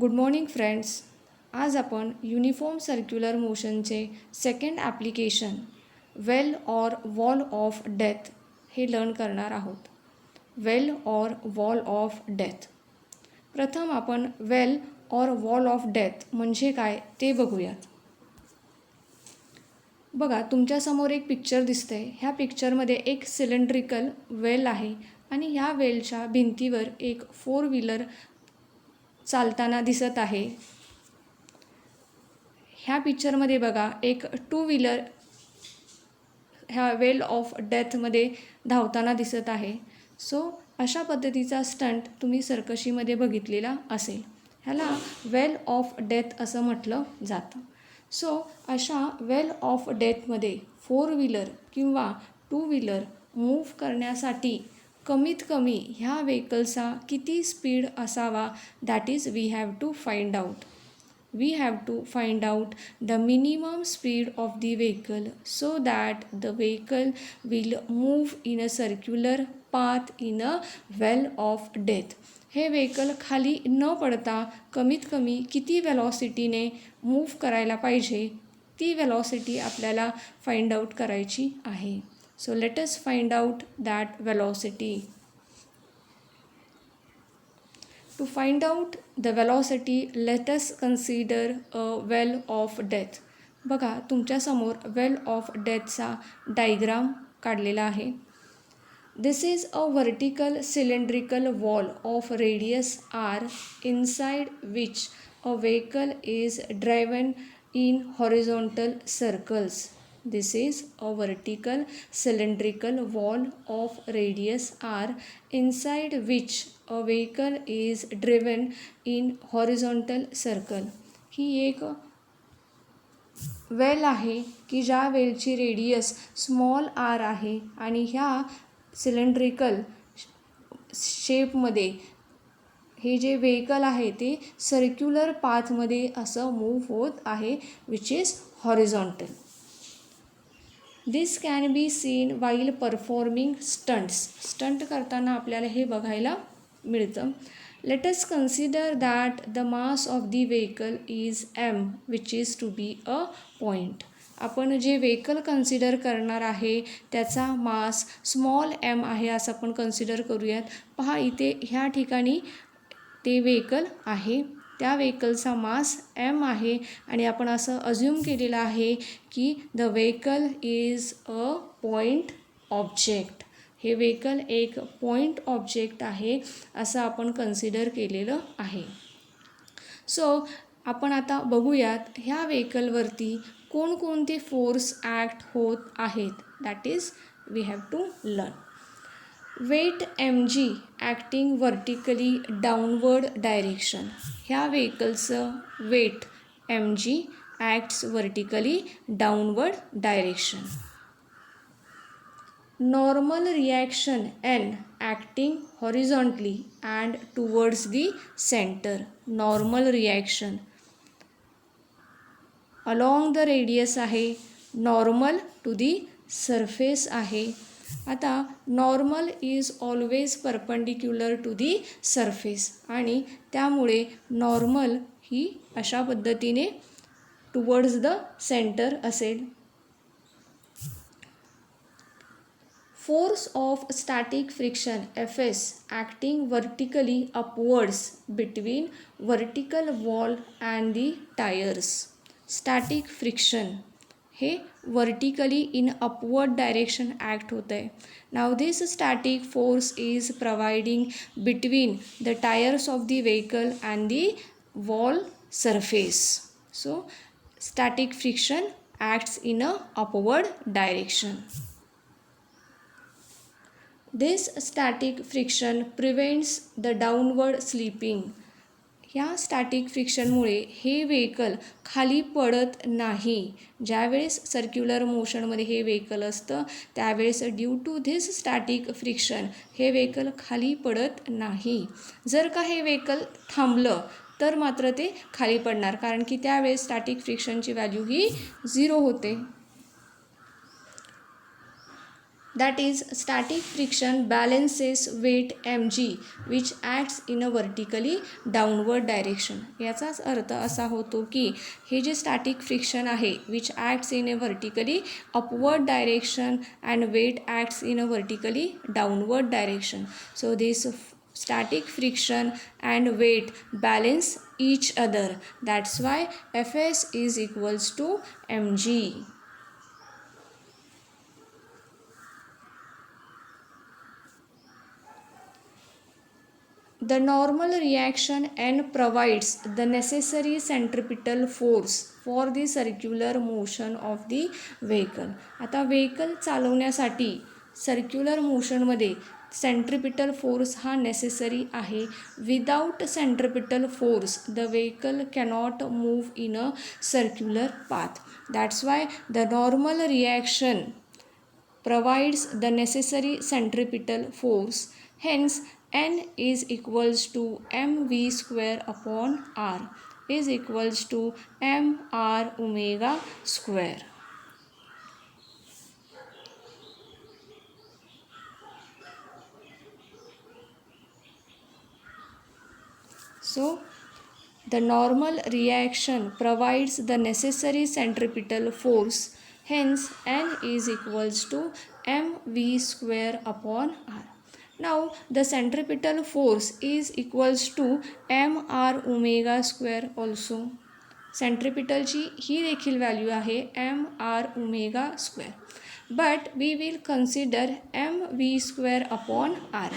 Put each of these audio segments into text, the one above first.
Good morning friends. आज आपण uniform circular मोशनचे second application well or wall of death हे लर्न करणार आहोत. Well or wall of death. प्रथम आपण well or wall of death म्हणजे काय ते बघूयात. बघा, तुमच्यासमोर एक पिक्चर दिसतंय. ह्या पिक्चरमध्ये एक सिलेंड्रिकल वेल आहे आणि ह्या वेलच्या भिंतीवर एक 4 व्हीलर चालताना दिसत आहे. ह्या पिक्चरमध्ये बघा, एक 2 व्हीलर ह्या वेल ऑफ डेथमध्ये धावताना दिसत आहे. सो अशा पद्धतीचा स्टंट तुम्ही सर्कशीमध्ये बघितलेला असेल. ह्याला वेल ऑफ डेथ असं म्हटलं जातं. सो अशा वेल ऑफ डेथमध्ये 4 व्हीलर किंवा 2 व्हीलर मूव्ह करण्यासाठी कमीत कमी ह्या व्हेकलचा किती स्पीड असावा, that is we have to find out. We have to find out the minimum speed of the vehicle so that the vehicle will move in a circular path in a well of death. हे vehicle खाली न पडता कमीत कमी किती वेलॉसिटीने move करायला पाहिजे, ती वेलॉसिटी आपल्याला फाइंड आउट करायची आहे. So let us find out that velocity. To find out the velocity, let us consider a well of death. बघा, तुमच्यासमोर वेल ऑफ डेथचा डायग्राम काढलेला आहे. This is a vertical cylindrical wall of radius r inside which a vehicle is driven in horizontal circles. This is a vertical cylindrical wall of radius r inside which a vehicle is driven in horizontal circle. ही एक वेल आहे की ज्या वेलची radius small R आहे आणि ह्या cylindrical शेपमध्ये हे जे व्हेकल आहे ते सर्क्युलर पाथमध्ये असं मूव्ह होत आहे, which is horizontal. This can be seen while performing stunts. Stunt करताना आपल्याला हे बघायला मिळतं. Let us consider that the mass of the vehicle is m which is to be a point. आपण जे व्हेकल कन्सिडर करणार आहे त्याचा मास स्मॉल m आहे असं आपण कन्सिडर करूयात. पहा, इथे ह्या ठिकाणी ते व्हेकल आहे, त्या व्हेकलचा मास m आहे आणि आपण असं अज्युम केलेलं आहे की the vehicle is a point object. हे व्हेकल एक पॉईंट ऑब्जेक्ट आहे असं आपण कन्सिडर केलेलं आहे. सो आपण आता बघूयात ह्या व्हेकलवरती कोणकोणते फोर्स ॲक्ट होत आहेत. That is we have to learn. Weight mg acting vertically downward direction. ह्या व्हेकलचं weight mg acts vertically downward direction. Normal reaction n acting horizontally and towards the centre. Normal reaction along the radius आहे, normal to the surface आहे. आता normal is always perpendicular to the surface आणि त्यामुळे normal ही अशा पद्धतीने towards the centre असेल. Force of static friction Fs acting vertically upwards between vertical wall and the tyres. Static friction हे vertically in upward direction act होतं आहे. Now this static force is providing between the tyres of the vehicle and the wall surface. So static friction acts in a upward direction. This static friction prevents the downward slipping. ह्या static फ्रिक्शनमुळे हे vehicle खाली पडत नाही. ज्यावेळेस circular मोशनमध्ये हे vehicle असतं त्यावेळेस due to this static friction हे व्हेकल खाली पडत नाही. जर का हे व्हेकल थांबलं तर मात्र ते खाली पडणार, कारण की त्यावेळेस स्टॅटिक फ्रिक्शनची व्हॅल्यू ही 0 होते. that is static friction balances weight mg which acts in a vertically downward direction. याचाच अर्थ असा होतो की हे जे स्टॅटिक फ्रिक्शन आहे which acts in a vertically upward direction and weight acts in a vertically downward direction. So this static friction and weight balance each other. That's why Fs is equals to mg. The normal reaction N provides the necessary centripetal force for the circular motion of the vehicle. आता vehicle चालवण्यासाठी circular मोशनमध्ये centripetal force हा necessary आहे. Without centripetal force the vehicle cannot move in a circular path. That's why the normal reaction provides the necessary centripetal force. Hence N is equals to mv square upon r is equals to mr omega square. So the normal reaction provides the necessary centripetal force. Hence N is equals to mv square upon r. Now the centripetal force is equals to mr omega square also. सेंट्रिपिटलची ही देखील value आहे mr omega square. But we will consider mv square upon r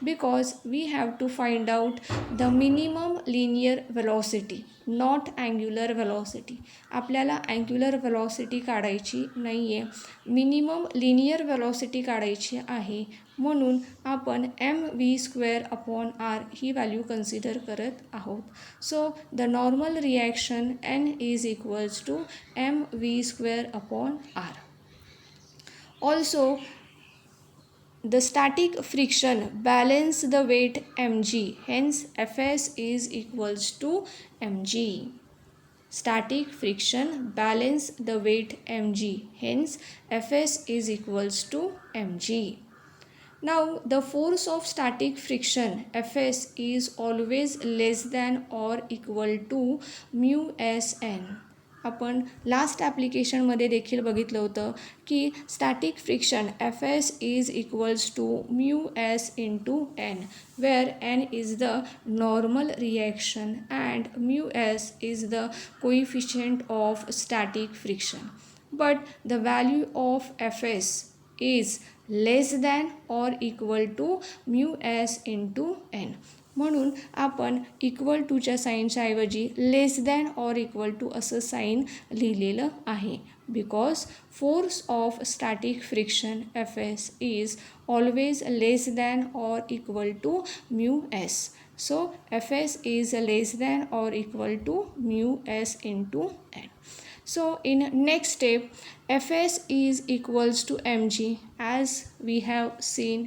because we have to find out the minimum linear velocity, not angular velocity. आपल्याला angular velocity काढायची नाही आहे, minimum linear velocity काढायची आहे. म्हणून आपण mv स्क्वेअर अपॉन r ही value consider करत आहोत. So the normal reaction n is equals to mv square upon r. Also the static friction balance the weight mg, hence Fs is equals to mg. Static friction balance the weight mg, hence Fs is equals to mg. Now the force of static friction Fs is always less than or equal to mu Sn. आपण last ॲप्लिकेशनमध्ये देखील बघितलं होतं की static friction Fs is equals to mu S into N, where N is the normal reaction and mu S is the coefficient of static friction. But the value of Fs is less than or equal to mu S into N. म्हणून आपण equal टूच्या साईनच्या ऐवजी less than or equal to असं sign लिहिलेलं आहे. Because force of static friction Fs is always less than or equal to mu S. So Fs is less than or equal to mu S into N. So in next step Fs is equals to mg. As we have seen,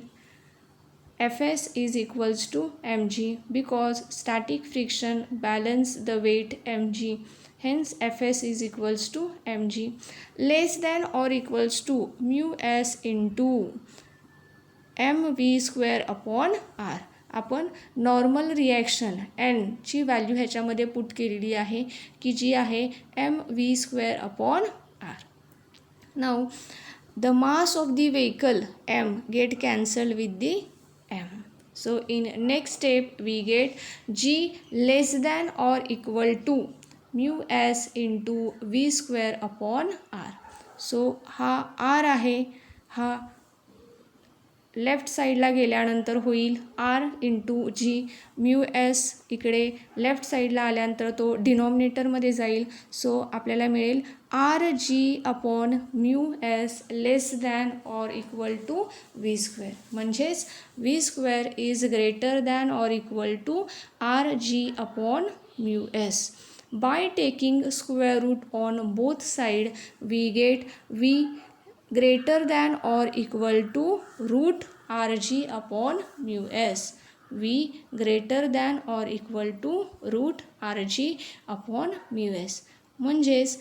Fs is equals to mg because static friction balance the weight mg. Hence Fs is equals to mg. Less than or equals to mu s into mv square upon r. आपण normal reaction एनची value ह्याच्यामध्ये put केलेली आहे की जी आहे mv square upon r. Now the mass of the vehicle m get cancel with the m. So in next step we get g less than or equal to mu S into v square upon r. So हा r आहे, हा left साईडला गेल्यानंतर होईल r into G. Mu S इकडे left साईडला आल्यानंतर तो डिनॉमिनेटरमध्ये जाईल. सो आपल्याला मिळेल R G upon mu S less than or equal to V square. म्हणजेच V square is greater than or equal to R G upon mu S. By taking square root on both side we get v greater than or equal to root rg upon mu s. v greater than or equal to root rg upon mu s. म्हणजेच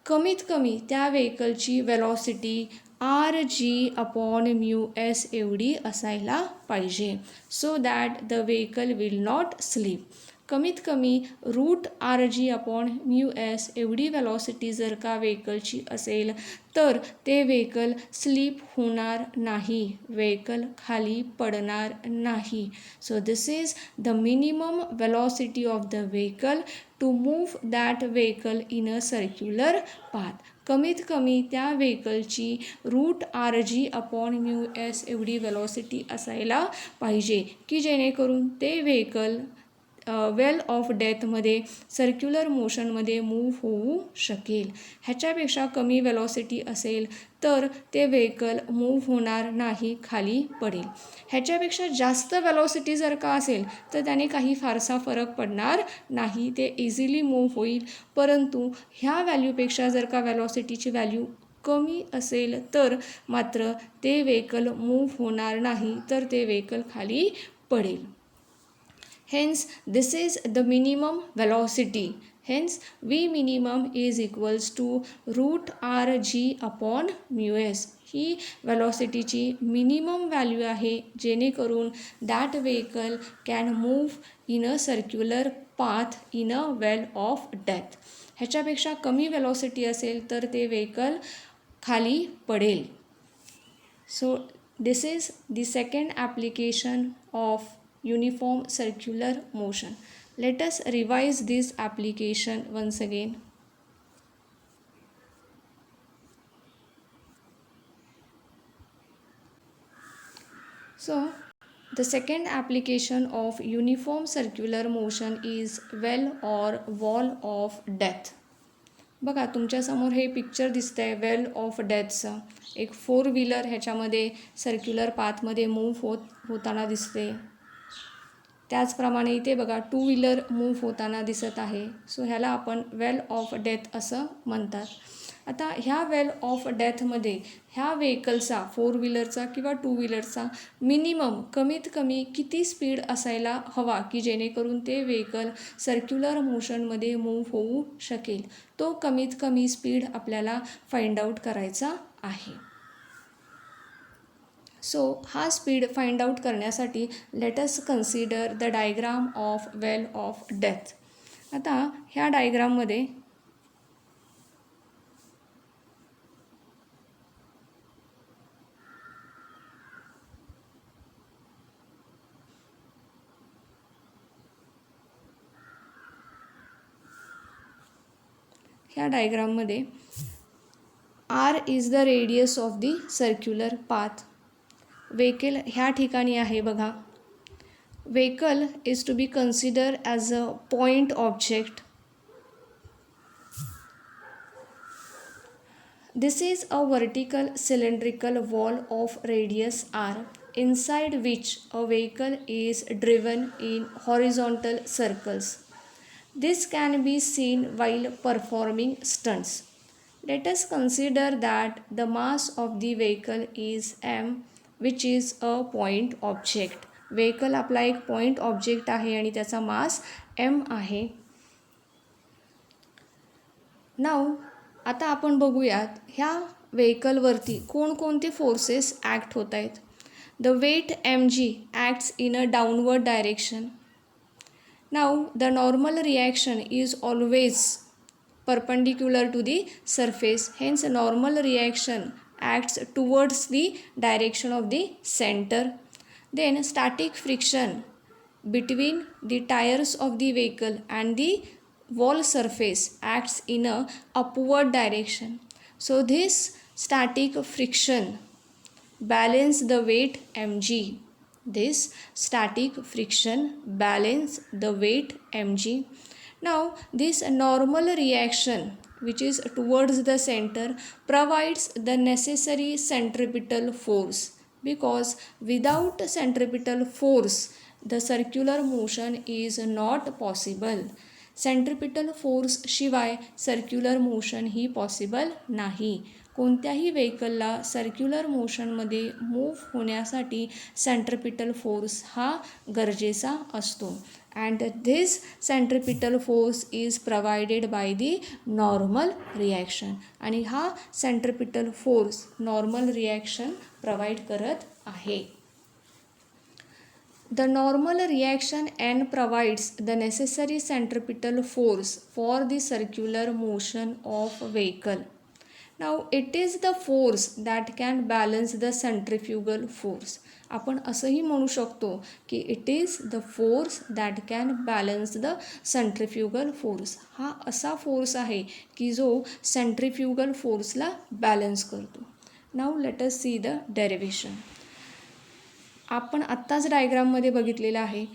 कमीत कमी त्या व्हेकलची velocity R G upon mu S एवढी असायला पाहिजे, so that the vehicle will not slip. कमीत कमी root R G upon mu S एवढी वेलॉसिटी जर का व्हेकलची असेल तर ते व्हेकल स्लीप होणार नाही, व्हेकल खाली पडणार नाही. So this is the minimum velocity of the vehicle to move that vehicle in a circular path. कमीत कमी त्या व्हेकलची root R G upon mu S एवढी वेलॉसिटी असायला पाहिजे की जेणेकरून ते व्हेकल वेल ऑफ डेथमध्ये सर्क्युलर मोशनमध्ये मूव्ह होऊ शकेल. ह्याच्यापेक्षा कमी वेलॉसिटी असेल तर ते व्हेकल मूव्ह होणार नाही, खाली पडेल. ह्याच्यापेक्षा जास्त वेलॉसिटी जर का असेल तर त्याने काही फारसा फरक पडणार नाही, ते इझिली मूव्ह होईल. परंतु ह्या व्हॅल्यूपेक्षा जर का वेलॉसिटीची व्हॅल्यू कमी असेल तर मात्र ते व्हेकल मूव्ह होणार नाही, तर ते व्हेकल खाली पडेल. Hence, this is the minimum velocity. Hence, V minimum is equals to root rg upon mu s. He वेलॉसिटीची minimum value आहे जेणेकरून that vehicle can move in a circular path in a well of death. ह्याच्यापेक्षा कमी velocity असेल तर ते vehicle खाली पडेल. So this is the second application of uniform circular motion. Let us revise this application once again. So the second application of uniform circular motion is well or wall of death. बघा तुमच्यासमोर हे picture दिसतं आहे वेल of डेथचं. एक 4 wheeler ह्याच्यामध्ये circular पाथमध्ये move होताना दिसते. त्याचप्रमाणे इथे बघा 2 व्हीलर मूव्ह होताना दिसत आहे. सो ह्याला आपण वेल ऑफ डेथ असं म्हणतात. आता ह्या वेल ऑफ डेथमध्ये ह्या व्हेकलचा 4 व्हीलरचा किंवा 2 व्हीलरचा मिनिमम कमीत कमी किती स्पीड असायला हवा की जेणेकरून ते व्हेकल सर्क्युलर मोशनमध्ये मूव्ह होऊ शकेल, तो कमीत कमी स्पीड आपल्याला फाइंड आउट करायचा आहे. सो हा स्पीड फाइंड आउट करण्यासाठी let us consider the diagram of well of death. आता ह्या डायग्राममध्ये R is the radius of the circular path. Vehicle ह्या ठिकाणी आहे बघा. Vehicle is to be consider as a point object. This is a vertical cylindrical wall of radius r, inside which a vehicle is driven in horizontal circles. This can be seen while performing stunts. Let us consider that the mass of the vehicle is m, which is a point object. Vehicle आपला एक point object आहे आणि त्याचा मास m आहे. नाव आता आपण बघूयात ह्या व्हेकलवरती कोणकोणते फोर्सेस ॲक्ट होत आहेत. The weight mg acts in a downward direction. Now the normal reaction is always perpendicular to the surface, hence normal reaction acts towards the direction of the center. Then static friction between the tires of the vehicle and the wall surface acts in a upward direction. So this static friction balance the weight mg. This static friction balance the weight mg. Now this normal reaction which is towards the center provides the necessary centripetal force, because without centripetal force the circular motion is not possible. centripetal force शिवाय circular motion ही possible नाही. कोणत्याही व्हेकलला circular मोशनमध्ये move होण्यासाठी centripetal force हा गरजेचा असतो. And this centripetal force is provided by the normal reaction. आणि हा centripetal force normal reaction provide करत आहे. The normal reaction N provides the necessary centripetal force for the circular motion of vehicle. Now it is the force that can balance the centrifugal force. आपण असंही म्हणू शकतो की it is the force that can balance the centrifugal force. हा असा force आहे की जो सेंट्रिफ्युगल फोर्सला बॅलन्स करतो. Now let us see the derivation. आपण आत्ताच डायग्राममध्ये बघितलेलं आहे.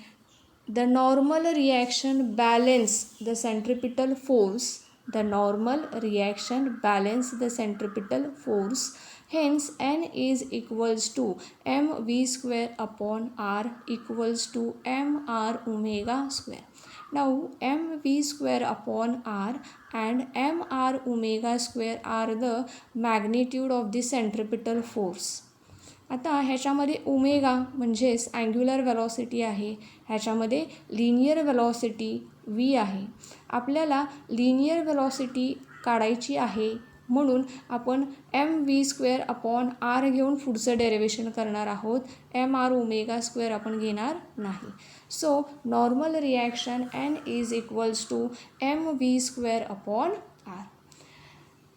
The normal reaction balance the centripetal force. The normal reaction balance the centripetal force. Hence N is equals to mv square upon r equals to mr omega square. Now mv square upon r and mr omega square are the magnitude of the centripetal force. आता ह्याच्यामध्ये omega म्हणजेच angular velocity आहे, ह्याच्यामध्ये linear velocity v आहे. आपल्याला linear velocity काढायची आहे म्हणून आपण mv² अपॉन r घेऊन पुढचं डेरिव्हेशन करणार आहोत. mr ओमेगा स्क्वेअर आपण घेणार नाही. So normal reaction n is equals to mv² upon r.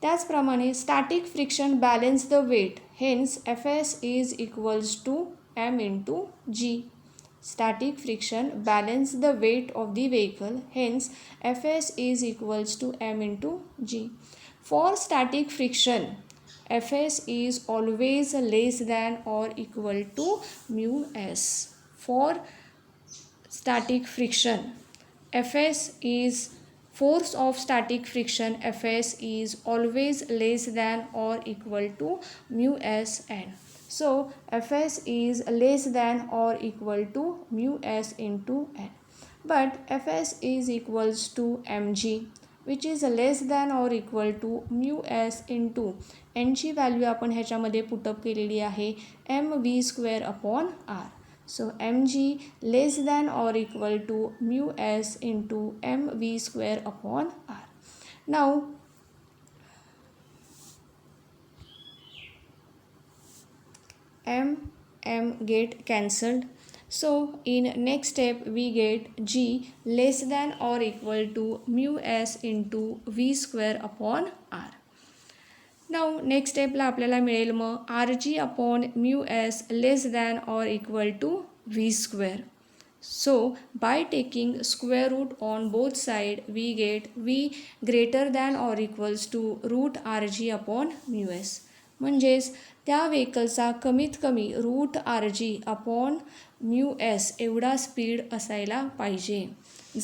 त्याचप्रमाणे static friction balance the weight. Hence Fs is equals to m into g. Static friction balance the weight of the vehicle, hence Fs is equals to m into g. For static friction, Fs is always less than or equal to mu s. For static friction, Fs is force of static friction Fs is always less than or equal to mu s n. So Fs is less than or equal to mu s into n. But Fs is equals to mg, which is less than or equal to mu s into n ची value आपण ह्याच्यामध्ये put up केलेली आहे mv² upon r. So mg less than or equal to mu s into mv² upon r. Now m get cancelled. So in next step we get g less than or equal to mu s into v² upon r. Now next stepला आपल्याला मिळेल मग rg upon mu s less than or equal to v². So by taking square root on both side we get v greater than or equals to root rg upon mu s. म्हणजेच त्या व्हेकलचा कमीत कमी root rg upon mu S एवढा speed असायला पाहिजे.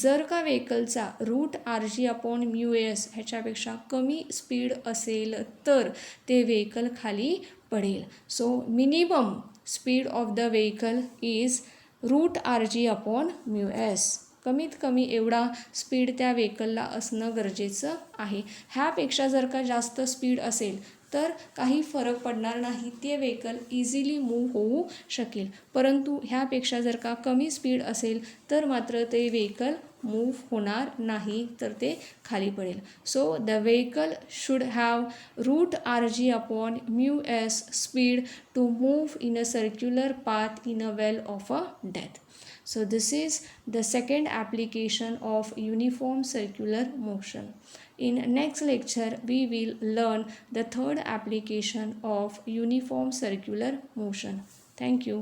जर का व्हेकलचा root rg upon mu S ह्याच्यापेक्षा कमी स्पीड असेल तर ते व्हेकल खाली पडेल. So minimum speed of the vehicle is root rg upon mu S. कमीत कमी एवढा स्पीड त्या व्हेकलला असणं गरजेचं आहे. ह्यापेक्षा जर का जास्त स्पीड असेल तर काही फरक पडणार नाही, ते व्हेकल इझिली मूव्ह होऊ शकेल. परंतु ह्यापेक्षा जर का कमी स्पीड असेल तर मात्र ते व्हेकल मूव्ह होणार नाही, तर ते खाली पडेल. So the vehicle should have root rg upon mu S speed to move in a circular path in a well of a death. So this is the second application of uniform circular motion. In next lecture we will learn the third application of uniform circular motion. Thank you.